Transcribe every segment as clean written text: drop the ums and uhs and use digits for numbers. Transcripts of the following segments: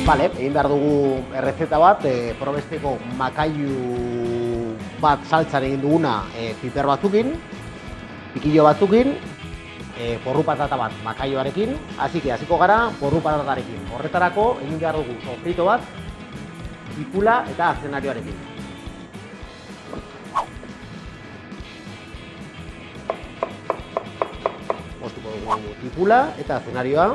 Bale, egin behar dugu errezeta bat, probesteko makailu bat saltzan egin duguna piper batzukin, pikillo batzukin, porru patata bat makailoarekin, hasiko gara porru patatarekin. Horretarako egin behar dugu sofrito bat, tipula eta azenarioarekin. Moztuko dugu tipula eta azenarioa.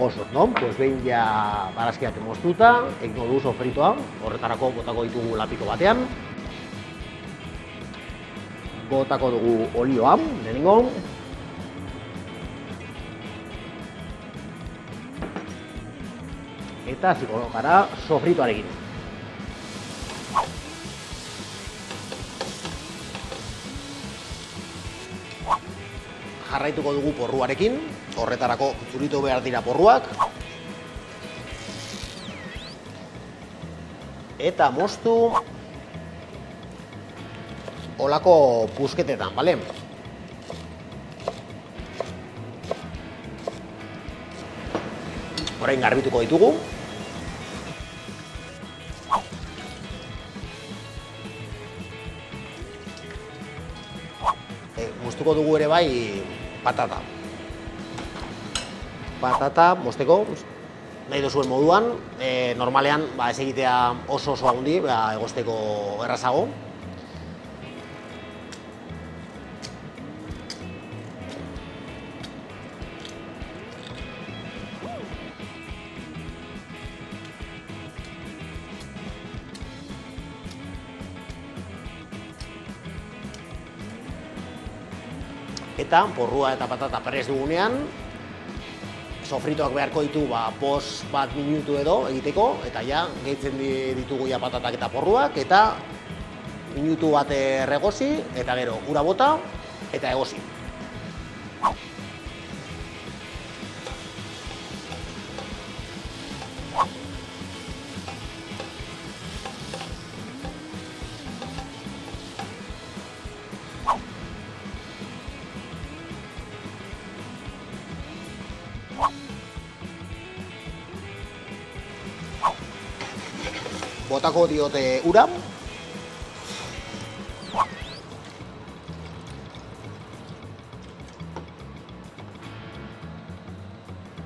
Oso, no? Pues behin ja barazkiak moztuta, egingo dugu sofritoa, horretarako botako ditugu lapiko batean. Botako dugu olioa, lehenengo. Eta hasiko gara sofritoarekin. Jarraituko dugu porruarekin, horretarako zuritu behar dira porruak. Eta moztu olako pusketetan, bale? Orain garbituko ditugu. Moztuko dugu ere bai patata. Patata mozteko, nahi duzuen moduan, normalean ez egitea oso handi, egosteko errazago. Eta porrua eta patata prest dugunean, sofritoak beharko ditu 5 minutu edo egiteko, eta ja, gehitzen ditugu ja patatak eta porruak, eta minutu bat erregozi, eta gero ura bota, eta egozi. Botako diote ura.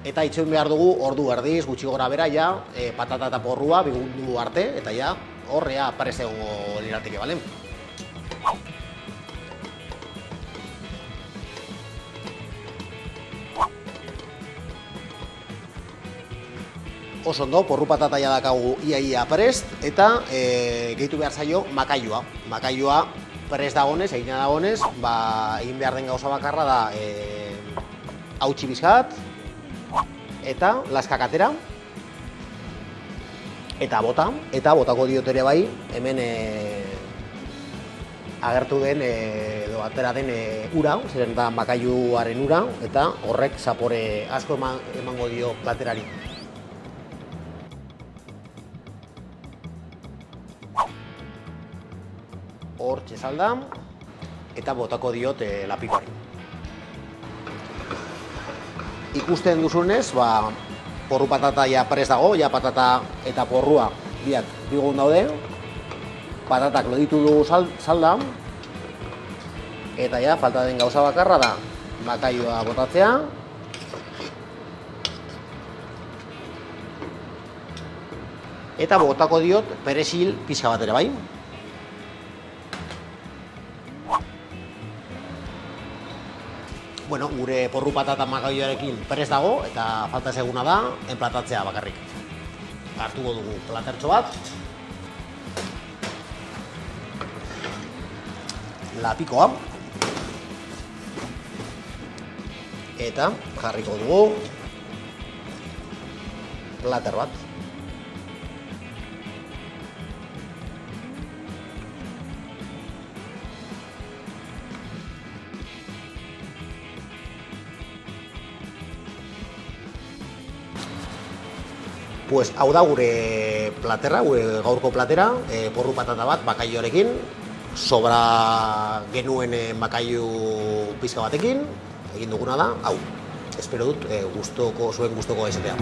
Eta itxoin behar dugu ordu erdiz, gutxi gora bera, ja, patata eta porrua bigundu arte, eta ja, horrea prest egongo lirateke, bale? Oso ondo, porru patata ja dakagu ia prest, eta gehitu behar zaio makailua. Makailua prest dagonez, egina dagonez, egin behar den gauza bakarra da hautsi bizkat, eta laskak atera, eta botako diot ere bai, hemen agertu den, edo atera den ura, zeren da makailuaren ura, eta horrek zapore asko emango dio platerari. Hortxe salda, eta botako diot lapikoari. Ikusten duzunez, porru patata ja prest dago, ja patata eta porrua biak bigun daude. Patatak loditu dugu salda, eta ja, falta den gauza bakarra da makailoa botatzea. Eta botako diot perexil pixka bat ere bai. Bueno, gure porru patata makailoarekin prest dago, eta falta seguna da, enplatatzea bakarrik. Hartuko dugu platertxo bat. lapikoa. Eta jarriko dugu plater bat. Pues hau da gure platerra, gure gaurko platera, porru patata bat bakaioarekin, sobra genuen bakaio pizka batekin, egin duguna da, hau. Espero dut zuen gustoko izatea.